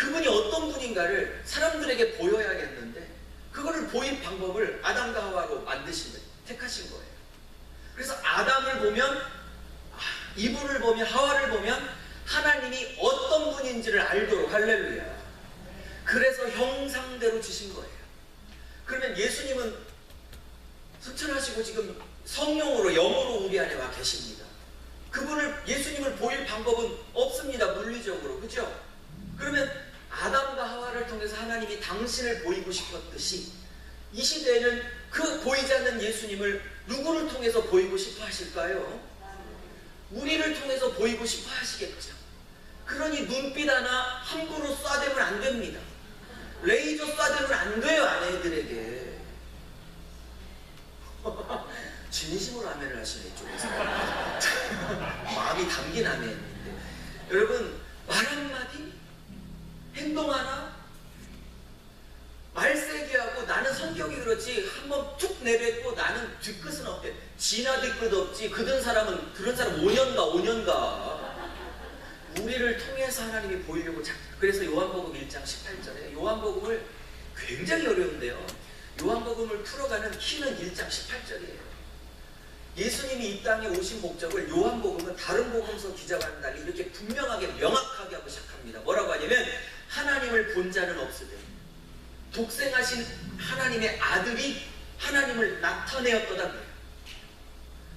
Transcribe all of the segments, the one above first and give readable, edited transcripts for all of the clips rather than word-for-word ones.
그분이 어떤 분인가를 사람들에게 보여야겠는데 그거를 보일 방법을 아담과 하와로 만드신 거예요. 택하신 거예요. 그래서 아담을 보면, 이분을 보면, 하와를 보면 하나님이 어떤 분인지를 알도록, 할렐루야. 그래서 형상대로 주신 거예요. 그러면 예수님은 승천하시고 지금 성령으로, 영으로 우리 안에 와 계십니다. 예수님을 보일 방법은 없습니다. 물리적으로. 그죠? 그러면 아담과 하와를 통해서 하나님이 당신을 보이고 싶었듯이 이 시대에는 그 보이지 않는 예수님을 누구를 통해서 보이고 싶어 하실까요? 우리를 통해서 보이고 싶어 하시겠죠. 그러니 눈빛 하나 함부로 쏴대면 안 됩니다. 레이저 쏴대면 안 돼요, 아내들에게. 진심으로 아멘을 하시네, 이쪽에서. 마음이 담긴 아멘인데. 여러분, 말 한마디, 행동 하나, 말 세게 하고, 나는 성격이 그렇지, 한번 툭 내뱉고 나는 뒤끝은 없대. 지나 뒤끝 없지. 그런 사람 5년가. 우리를 통해서 하나님이 보이려고 그래서 요한복음 1장 18절에 요한복음을 굉장히 어려운데요. 요한복음을 풀어가는 키는 1장 18절이에요. 예수님이 이 땅에 오신 목적을 요한복음은 다른 복음서 기자와는 달리 이렇게 분명하게 명확하게 하고 시작합니다. 뭐라고 하냐면 하나님을 본 자는 없으되 독생하신 하나님의 아들이 하나님을 나타내었도다 그래요.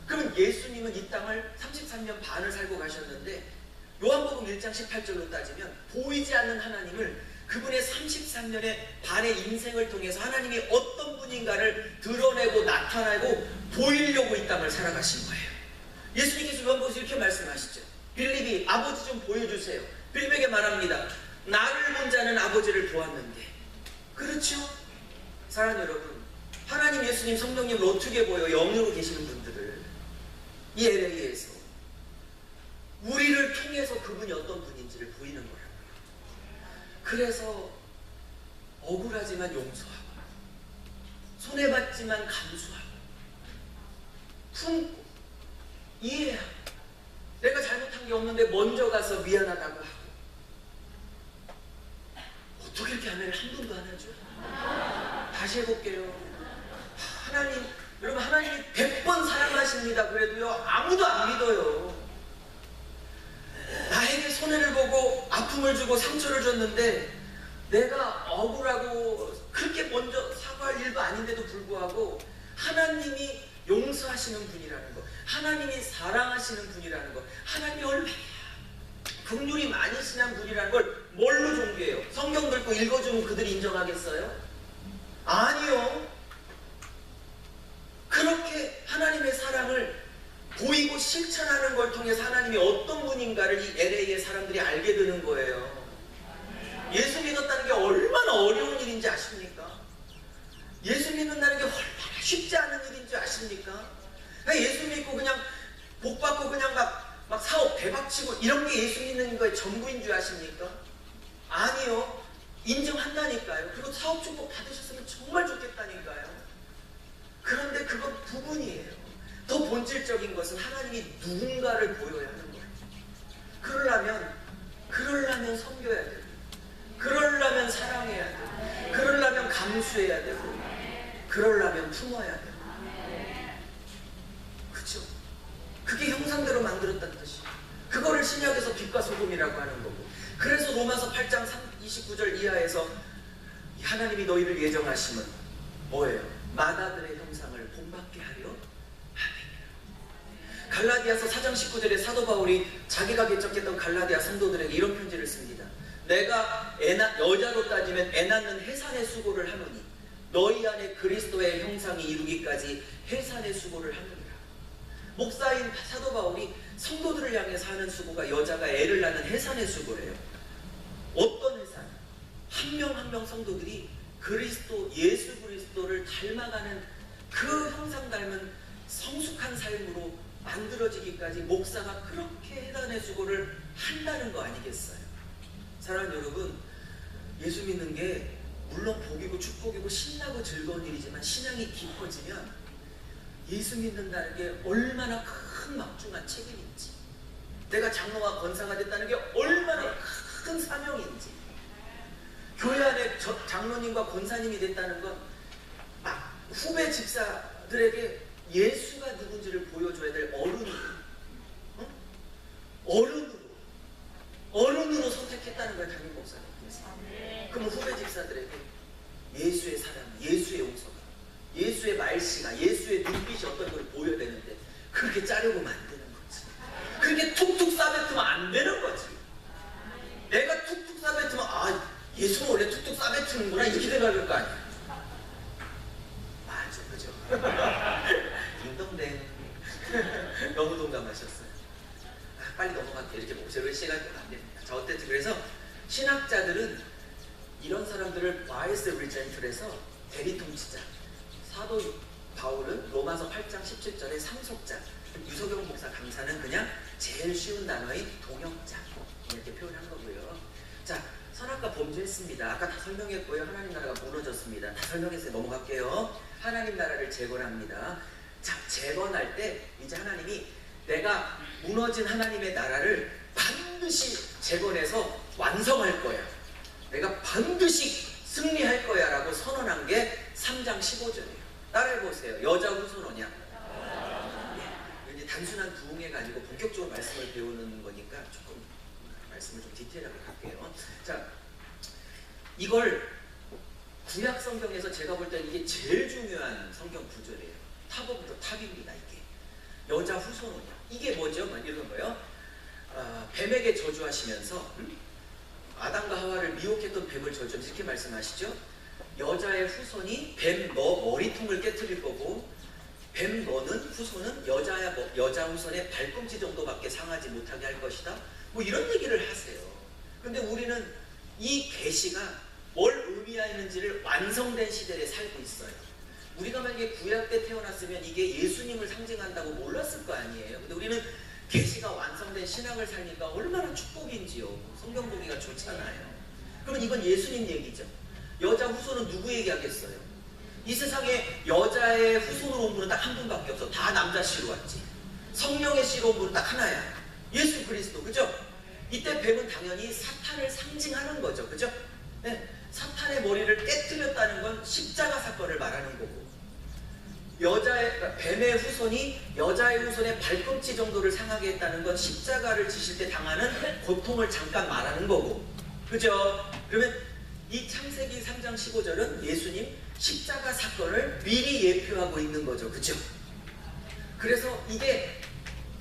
그러면 예수님은 이 땅을 33년 반을 살고 가셨는데 요한복음 1장 18절로 따지면 보이지 않는 하나님을 그분의 33년의 반의 인생을 통해서 하나님이 어떤 분인가를 드러내고 나타내고 보이려고 이 땅을 살아가신 거예요. 예수님께서 요한복음에서 이렇게 말씀하시죠. 빌립이 아버지 좀 보여주세요. 빌립에게 말합니다. 나를 본 자는 아버지를 보았는데. 그렇죠? 사랑하는 여러분, 하나님, 예수님, 성령님을 어떻게 보여? 영으로 계시는 분들을 이 LA에서 우리를 통해서 그분이 어떤 분인지를 보이는 거라고요. 그래서 억울하지만 용서하고 손해받지만 감수하고 품고 이해하고 내가 잘못한 게 없는데 먼저 가서 미안하다고 하고. 어떻게 이렇게 하면 한 분도 안 하죠? 다시 해볼게요. 하나님, 여러분, 하나님이 100번 사랑하십니다. 그래도요, 아무도 안 믿어요. 나에게 손해를 보고 아픔을 주고 상처를 줬는데 내가 억울하고 그렇게 먼저 사과할 일도 아닌데도 불구하고 하나님이 용서하시는 분이라는 거, 하나님이 사랑하시는 분이라는 거, 하나님이 얼마나 긍휼이 많으시는 분이라는 걸 뭘로 종교해요? 성경 들고 읽어주면 그들이 인정하겠어요? 아니요. 그렇게 하나님의 사랑을 보이고 실천하는 걸 통해서 하나님이 어떤 분인가를 이 LA의 사람들이 알게 되는 거예요. 예수 믿었다는 게 얼마나 어려운 일인지 아십니까? 예수 믿는다는 게 얼마나 쉽지 않은 일인지 아십니까? 예수 믿고 그냥 복 받고 그냥 막 사업 대박치고 이런 게 예수 믿는 거의 전부인 줄 아십니까? 아니요. 인정한다니까요. 그리고 사업 축복 받으셨으면 정말 좋겠다니까요. 그런데 그건 부분이에요. 더 본질적인 것은 하나님이 누군가를 보여야 하는 거예요. 그러려면 섬겨야 되고, 그러려면 사랑해야 되고, 그러려면 감수해야 되고, 그러려면 품어야 되고. 그쵸? 그게 형상대로 만들었다는 뜻이에요. 그거를 신약에서 빛과 소금이라고 하는 거고. 그래서 로마서 8장 29절 이하에서 하나님이 너희를 예정하심은 뭐예요? 마다들의 형상을 본받게 하려 갈라디아서 4장 19절에 사도 바울이 자기가 개척했던 갈라디아 성도들에게 이런 편지를 씁니다. 내가 여자로 따지면 애 낳는 해산의 수고를 하노니 너희 안에 그리스도의 형상이 이루기까지 해산의 수고를 하느니라. 목사인 사도 바울이 성도들을 향해서 하는 수고가 여자가 애를 낳는 해산의 수고예요. 어떤 해산? 한 명 한 명 성도들이 예수 그리스도를 닮아가는 그 형상 닮은 성숙한 삶으로 만들어지기까지 목사가 그렇게 해단의 수고를 한다는 거 아니겠어요? 사랑하는 여러분, 예수 믿는 게 물론 복이고 축복이고 신나고 즐거운 일이지만 신앙이 깊어지면 예수 믿는다는 게 얼마나 큰 막중한 책임인지, 내가 장로와 권사가 됐다는 게 얼마나 큰 사명인지, 장로님과 권사님이 됐다는 건 막 후배 집사들에게 예수가 누군지를 보여줘야 될 어른으로, 응? 어른으로 선택했다는 거예요, 담임 목사님께서. 그럼 후배 집사들에게 예수의 사랑, 예수의 용서가, 예수의 말씨가, 예수의 눈빛이 어떤 걸 보여야 되는데 그렇게 짜려고 안 되는 거지. 그렇게 툭툭 싸뱉으면 안 되는 거지. 내가 툭툭 싸뱉으면 아, 예수는 원래 툭툭 싸뱉는구나 이렇게 생각할 거 아니야. 맞아, 그죠? 딩동댕. 너무 동감하셨어요. 아, 빨리 넘어갈게요. 이렇게 목소리로 시간이 안 됩니다. 자, 어쨌든 그래서 신학자들은 이런 사람들을 바이스 리젠틀에서 대리통치자, 사도 바울은 로마서 8장 17절의 상속자, 유석영 목사 강사는 그냥 제일 쉬운 단어인 동역자 이렇게 표현한 거고요. 자, 선악과 범죄했습니다. 아까 다 설명했고요. 하나님 나라가 무너졌습니다. 다 설명했어요. 넘어갈게요. 하나님 나라를 재건합니다. 자, 재건할 때 이제 하나님이 내가 무너진 하나님의 나라를 반드시 재건해서 완성할 거야. 내가 반드시 승리할 거야 라고 선언한 게 3장 15절이에요. 따라해보세요. 여자 후손 언약. 이제 단순한 부흥회가 아니고 본격적으로 말씀을 배우는 거니까 조금 말씀을 좀 디테일하게 갈게요. 자, 이걸 구약 성경에서 제가 볼 때는 이게 제일 중요한 성경 구절이에요. 탑 오브 더 탑입니다. 이게 여자 후손 언약. 이게 뭐죠? 이런 거예요. 뱀에게 저주하시면서 아담과 하와를 미혹했던 뱀을 저주하면서 이렇게 말씀하시죠. 여자의 후손이 뱀 너 머리통을 깨트릴 거고 뱀 너는 후손은 여자 후손의 발꿈치 정도밖에 상하지 못하게 할 것이다. 뭐 이런 얘기를 하세요. 근데 우리는 이 계시가 뭘 의미하는지를 완성된 시대에 살고 있어요. 우리가 만약에 구약 때 태어났으면 이게 예수님을 상징한다고 몰랐을 거 아니에요. 근데 우리는 계시가 완성된 신앙을 살니까 얼마나 축복인지요. 성경 보기가 좋잖아요. 그러면 이건 예수님 얘기죠. 여자 후손은 누구 얘기하겠어요? 이 세상에 여자의 후손으로 온 분은 딱 한 분밖에 없어. 다 남자 씨로 왔지. 성령의 씨로 온 분은 딱 하나야. 예수 그리스도. 그죠? 이때 뱀은 당연히 사탄을 상징하는 거죠. 그죠? 네. 사탄의 머리를 깨뜨렸다는 건 십자가 사건을 말하는 거고, 뱀의 후손이 여자의 후손의 발꿈치 정도를 상하게 했다는 건 십자가를 지실 때 당하는 고통을 잠깐 말하는 거고, 그죠? 그러면 이 창세기 3장 15절은 예수님 십자가 사건을 미리 예표하고 있는 거죠. 그죠? 그래서 이게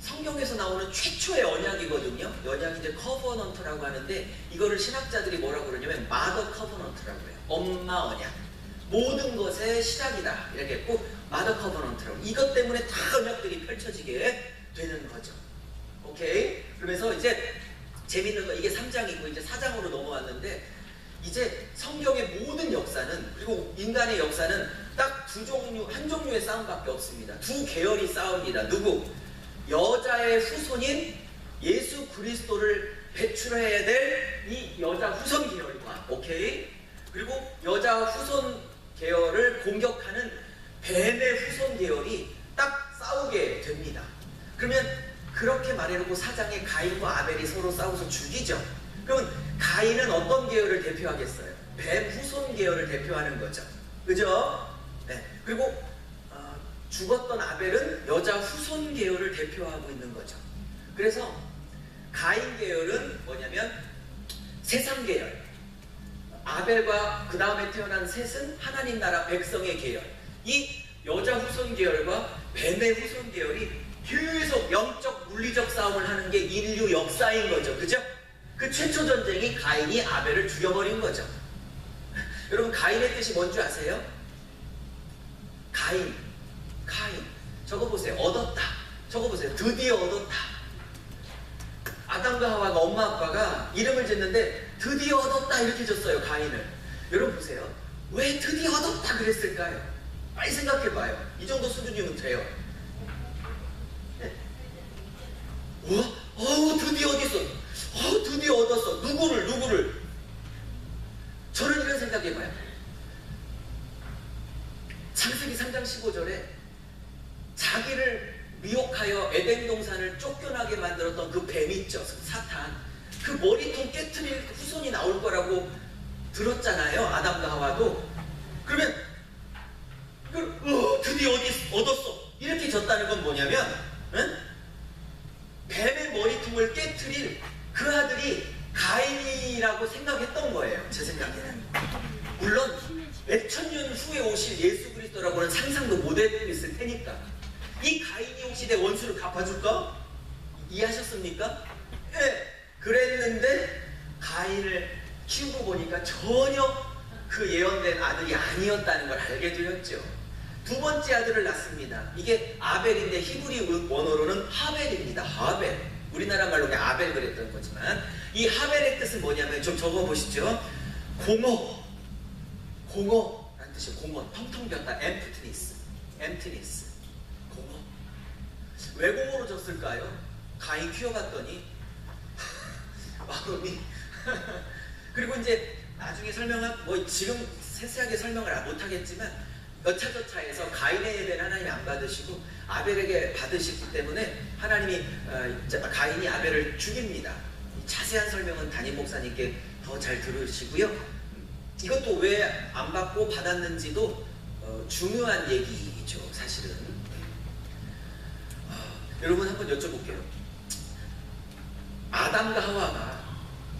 성경에서 나오는 최초의 언약이거든요. 언약이 이제 커버넌트라고 하는데 이거를 신학자들이 뭐라고 그러냐면 마더 커버넌트라고 해요. 엄마 언약. 모든 것의 시작이다. 이렇게 했고 마더 커버넌트라고. 이것 때문에 다 언약들이 펼쳐지게 되는 거죠. 오케이? 그러면서 이제 재밌는 거 이게 3장이고 이제 4장으로 넘어왔는데 이제 성경의 모든 역사는 그리고 인간의 역사는 딱 한 종류의 싸움밖에 없습니다. 두 계열이 싸웁니다. 누구? 여자의 후손인 예수 그리스도를 배출해야 될 이 여자 후손 계열과, 오케이? 그리고 여자 후손 계열을 공격하는 뱀의 후손 계열이 딱 싸우게 됩니다. 그러면 그렇게 말해놓고 4장에 가인과 아벨이 서로 싸워서 죽이죠. 그러면 가인은 어떤 계열을 대표하겠어요? 뱀 후손 계열을 대표하는 거죠. 그죠? 네. 그리고 죽었던 아벨은 여자 후손 계열을 대표하고 있는 거죠. 그래서 가인 계열은 뭐냐면 세상 계열, 아벨과 그 다음에 태어난 셋은 하나님 나라 백성의 계열. 이 여자 후손 계열과 뱀의 후손 계열이 계속 영적 물리적 싸움을 하는 게 인류 역사인 거죠. 그죠? 그 최초 전쟁이 가인이 아벨을 죽여버린 거죠. 여러분 가인의 뜻이 뭔지 아세요? 가인. 저거 보세요. 얻었다. 저거 보세요. 드디어 얻었다. 아담과 하와가 엄마 아빠가 이름을 짓는데 드디어 얻었다 이렇게 졌어요. 가인을. 여러분 보세요. 왜 드디어 얻었다 그랬을까요? 빨리 생각해봐요. 이 정도 수준이면 돼요. 네. 드디어 어딨어? 드디어 얻었어. 누구를? 저는 이런 생각해봐요. 창세기 3장 15절에 자기를 미혹하여 에덴 동산을 쫓겨나게 만들었던 그 뱀 있죠. 사탄. 그 머리통 깨트릴 후손이 나올 거라고 들었잖아요. 아담과 하와도. 그러면 드디어 얻었어. 이렇게 졌다는 건 뭐냐면, 응? 뱀의 머리통을 깨트릴 그 아들이 가인이라고 생각했던 거예요. 제 생각에는. 물론 몇천 년 후에 오실 예수 그리스도라고는 상상도 못했을 테니까. 이 가인이 혹시 내 원수를 갚아줄까? 이해하셨습니까? 예. 그랬는데 가인을 키우고 보니까 전혀 그 예언된 아들이 아니었다는 걸 알게 되었죠. 두 번째 아들을 낳습니다. 이게 아벨인데 히브리 원어로는 하벨입니다. 하벨. 우리나라 말로 그냥 아벨 그랬던 거지만 이 하벨의 뜻은 뭐냐면 좀 적어보시죠. 공허라는 뜻이에요. 공허. 텅텅 비었다. emptiness. 공허. 왜 공허로 졌을까요? 가인 키워봤더니 마음이 그리고 이제 나중에 지금 세세하게 설명을 못하겠지만 여차저차해서 가인의 예배는 하나님이 안 받으시고 아벨에게 받으시기 때문에 하나님이 가인이 아벨을 죽입니다. 자세한 설명은 담임 목사님께 더 잘 들으시고요. 이것도 왜 안 받고 받았는지도 중요한 얘기죠. 사실은. 여러분 한번 여쭤볼게요. 아담과 하와가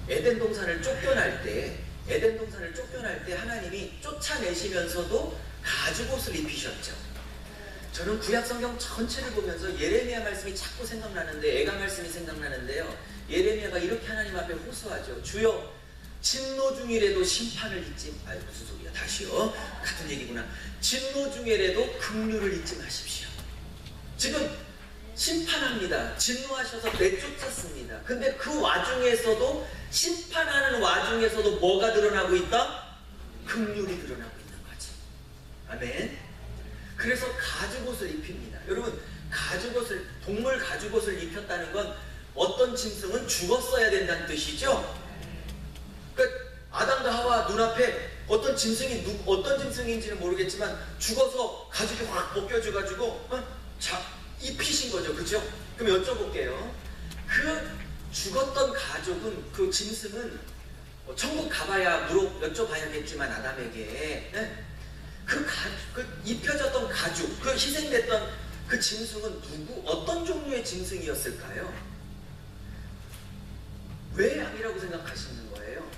에덴 동산을 쫓겨날 때 하나님이 쫓아내시면서도 가죽옷을 입히셨죠. 저는 구약 성경 전체를 보면서 예레미야 말씀이 자꾸 생각나는데, 애가 말씀이 생각나는데요. 예레미야가 이렇게 하나님 앞에 호소하죠. 주여, 진노 중이라도 심판을 잊지 무슨 소리야. 다시요. 같은 얘기구나. 진노 중이라도 긍휼을 잊지 마십시오. 지금 심판합니다. 진노하셔서 내쫓았습니다. 근데 그 와중에서도, 심판하는 와중에서도 뭐가 드러나고 있다? 긍휼이 드러나고 있는 거지. 아멘. 그래서 가죽옷을 입힙니다. 여러분, 동물 가죽옷을 입혔다는 건 어떤 짐승은 죽었어야 된다는 뜻이죠. 그러니까 아담과 하와 눈앞에 어떤 짐승인지는 모르겠지만 죽어서 가죽이 확 벗겨져가지고 입히신 거죠. 그죠? 그럼 여쭤볼게요. 그 죽었던 가족은, 그 짐승은 천국 가봐야 여쭤봐야겠지만 아담에게 그 입혀졌던 가죽, 그 희생됐던 그 짐승은 어떤 종류의 짐승이었을까요? 왜 양이라고 생각하시는 거예요?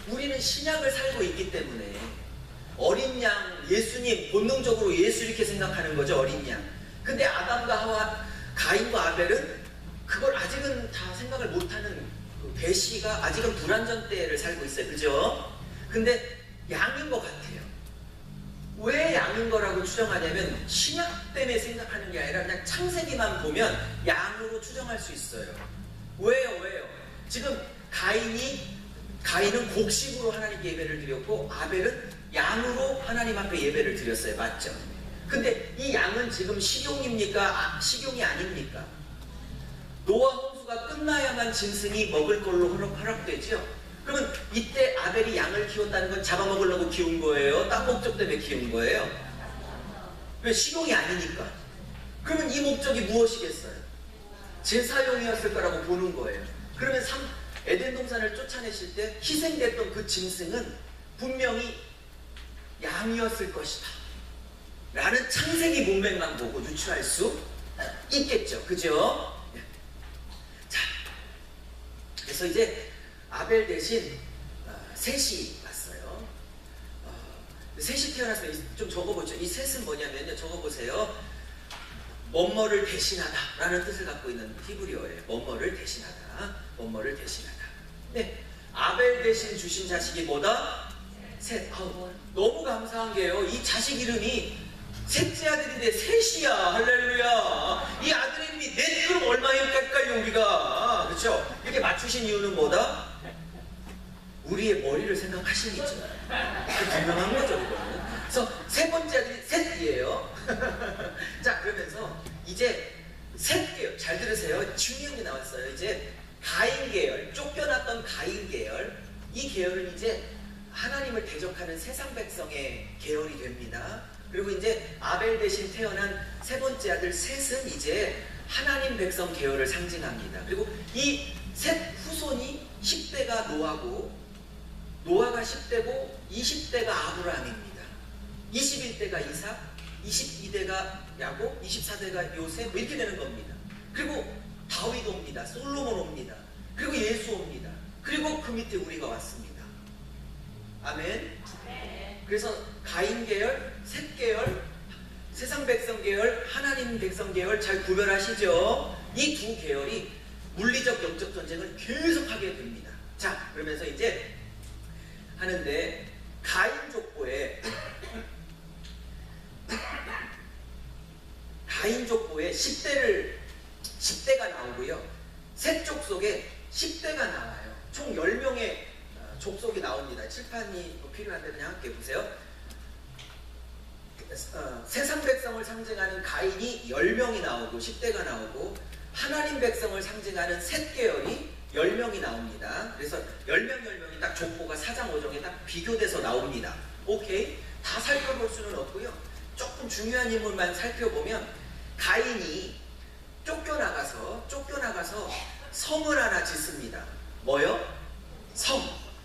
우리는 신약을 살고 있기 때문에 어린 양, 예수님, 본능적으로 예수 이렇게 생각하는 거죠. 어린 양. 근데 아담과 하와, 가인과 아벨은 그걸 아직은 다 생각을 못하는, 배시가 아직은 불완전 때를 살고 있어요. 그죠? 근데 양인 것 같아요. 왜 양인 거라고 추정하냐면 신약 때문에 생각하는 게 아니라 그냥 창세기만 보면 양으로 추정할 수 있어요. 왜요? 지금 가인은 곡식으로 하나님께 예배를 드렸고 아벨은 양으로 하나님 앞에 예배를 드렸어요. 맞죠? 근데 이 양은 지금 식용입니까? 식용이 아닙니까? 노아 홍수가 끝나야만 짐승이 먹을 걸로 허락되죠? 그러면 이때 아벨이 양을 키웠다는 건 잡아먹으려고 키운 거예요? 딴 목적 때문에 키운 거예요? 왜? 식용이 아니니까. 그러면 이 목적이 무엇이겠어요? 제사용이었을 거라고 보는 거예요. 그러면 에덴 동산을 쫓아내실 때 희생됐던 그 짐승은 분명히 양이었을 것이다 라는 창세기 문맥만 보고 유추할 수 있겠죠. 그죠? 자, 그래서 이제 아벨 대신 셋이 왔어요. 셋이 태어났어요. 좀 적어보죠. 이 셋은 뭐냐면요. 적어보세요. 뭐뭐를 대신하다 라는 뜻을 갖고 있는 히브리어예요. 뭐뭐를 대신하다. 네, 아벨 대신 주신 자식이 뭐다? 셋. 너무 감사한 게요. 이 자식 이름이 셋째 아들인데 셋이야. 할렐루야. 이 아들 이름이 넷. 그럼 얼마일까요 우리가? 그렇죠? 이렇게 맞추신 이유는 뭐다? 우리의 머리를 생각하시니죠. 분명한 거죠, 이거는. 그래서 세 번째 아들이 셋이에요. 자, 그러면서 이제 셋 계열, 잘 들으세요. 중요한 게 나왔어요. 이제 가인 계열, 쫓겨났던 가인 계열, 이 계열은 이제 하나님을 대적하는 세상 백성의 계열이 됩니다. 그리고 이제 아벨 대신 태어난 세 번째 아들 셋은 이제 하나님 백성 계열을 상징합니다. 그리고 이 셋 후손이 10대가 노아고 노아가 10대고 20대가 아브라함입니다. 21대가 이삭, 22대가 야곱, 24대가 요셉, 뭐 이렇게 되는 겁니다. 그리고 다윗 옵니다. 솔로몬 옵니다. 그리고 예수 옵니다. 그리고 그 밑에 우리가 왔습니다. 아멘. 그래서 가인 계열, 셋 계열, 세상 백성 계열, 하나님 백성 계열 잘 구별하시죠? 이 두 계열이 물리적 영적 전쟁을 계속하게 됩니다. 자, 그러면서 이제 하는데 가인 족보에 10대가 나오고요. 셋 족속에 10대가 나와요. 총 10명의 족속이 나옵니다. 칠판이 필요한데 그냥 함께 보세요. 세상 백성을 상징하는 가인이 10명이 나오고 10대가 나오고, 하나님 백성을 상징하는 셋 계열이 10명이 나옵니다. 그래서 10명이 딱 족보가 4장 5정에 딱 비교돼서 나옵니다. 오케이? 다 살펴볼 수는 없고요. 조금 중요한 인물만 살펴보면, 가인이 쫓겨나가서 성을 하나 짓습니다. 뭐요? 성.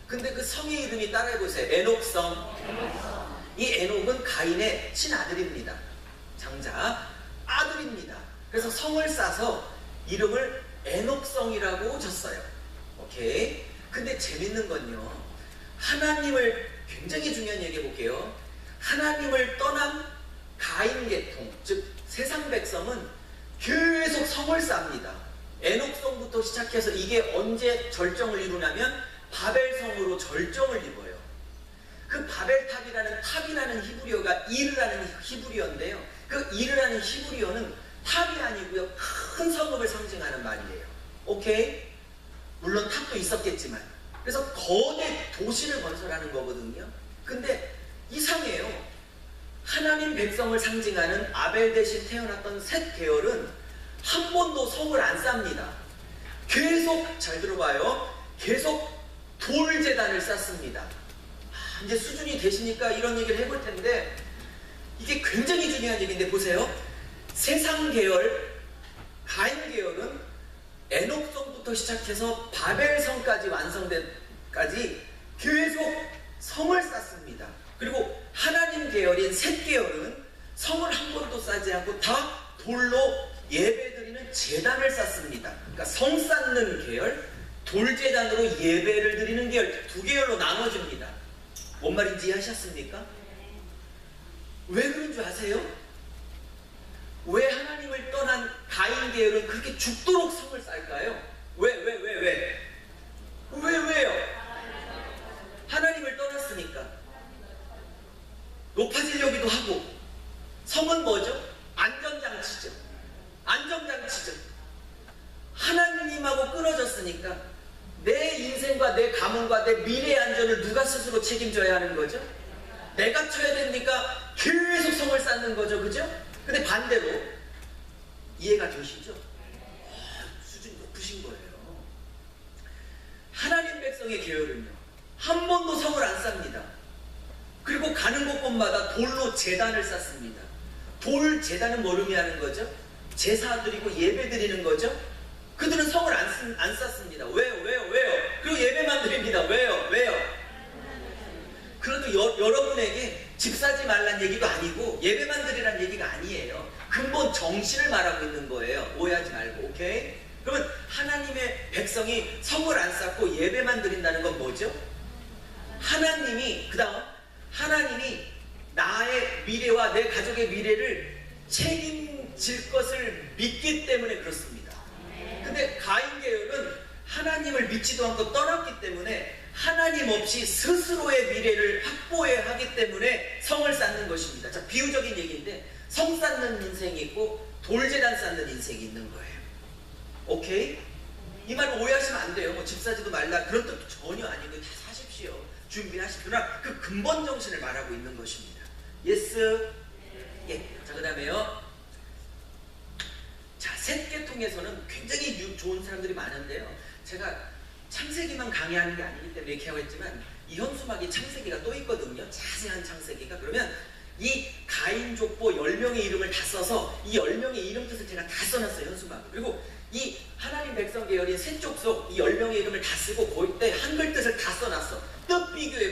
근데 그 성의 이름이 따라해보세요. 에녹성. 이 에녹은 가인의 친아들입니다. 장자 아들입니다. 그래서 성을 싸서 이름을 에녹성이라고 졌어요. 오케이? 근데 재밌는 건요, 하나님을, 굉장히 중요한 얘기 해볼게요. 하나님을 떠난 가인 계통, 즉 세상 백성은 계속 성을 쌓습니다. 에녹성부터 시작해서 이게 언제 절정을 이루냐면 바벨성으로 절정을 이뤄요. 그 탑이라는 히브리어가 이르라는 히브리어인데요. 그 이르라는 히브리어는 탑이 아니고요, 큰 성읍을 상징하는 말이에요. 오케이? 물론 탑도 있었겠지만. 그래서 거대 도시를 건설하는 거거든요. 근데 이상해요. 하나님 백성을 상징하는 아벨 대신 태어났던 셋 계열은 한 번도 성을 안 쌉니다. 계속, 잘 들어봐요, 계속 돌제단을 쌓습니다. 이제 수준이 되시니까 이런 얘기를 해볼 텐데, 이게 굉장히 중요한 얘기인데 보세요. 세상 계열, 가인 계열은 에녹성부터 시작해서 바벨성까지 완성된까지 계속 성을 쌓습니다. 그리고 하나님 계열인 셋 계열은 성을 한 번도 쌓지 않고 다 돌로 예배드리는 제단을 쌓습니다. 그러니까 성 쌓는 계열, 돌제단으로 예배를 드리는 계열, 두 계열로 나눠집니다. 뭔 말인지 이해하셨습니까? 왜 그런 줄 아세요? 왜 하나님을 떠난 가인 계열은 그렇게 죽도록 성을 쌓을까요? 왜요? 하나님을 떠났으니까. 높아지려기도 하고. 성은 뭐죠? 안전장치죠. 하나님하고 끊어졌으니까 내 인생과 내 가문과 내 미래의 안전을 누가 스스로 책임져야 하는 거죠? 내가 쳐야 되니까 계속 성을 쌓는 거죠. 그죠? 근데 반대로, 이해가 되시죠? 수준이 높으신 거예요. 하나님 백성의 계열은요, 한 번도 성을 안 쌉니다. 그리고 가는 곳곳마다 돌로 제단을 쌓습니다. 돌 제단은 뭘 의미하는 거죠? 제사 드리고 예배 드리는 거죠? 그들은 성을 안 쌓습니다. 왜요? 그리고 예배만 드립니다. 왜요? 그래도 여러분에게 집 사지 말란 얘기도 아니고 예배만 드리란 얘기가 아니에요. 근본 정신을 말하고 있는 거예요. 오해하지 말고. 오케이? 그러면 하나님의 백성이 성을 안 쌓고 예배만 드린다는 건 뭐죠? 하나님이 나의 미래와 내 가족의 미래를 책임질 것을 믿기 때문에 그렇습니다. 근데 가인 계열은 하나님을 믿지도 않고 떠났기 때문에 하나님 없이 스스로의 미래를 확보해야 하기 때문에 성을 쌓는 것입니다. 자, 비유적인 얘기인데, 성 쌓는 인생이 있고 돌제단 쌓는 인생이 있는 거예요. 오케이? 이 말 오해하시면 안 돼요. 뭐 집 사지도 말라 그런 뜻도 전혀 아니고 다 사십시오. 준비하십시오. 그러나 그 근본 정신을 말하고 있는 것입니다. 예스? 예. 자, 그 다음에요. 자, 셋 계통에서는 굉장히 좋은 사람들이 많은데요. 제가 창세기만 강의하는 게 아니기 때문에 이렇게 하고 있지만, 이현수막이 창세기가 또 있거든요. 자세한 창세기가. 그러면 이 가인 족보 10명의 이름을 다 써서 이 10명의 이름 뜻을 제가 다 써놨어요. 현수막. 그리고 이 하나님 백성 계열인 셋 족속 이 10명의 이름을 다 쓰고 그때 한글 뜻을 다 써놨어. 뜻 비교해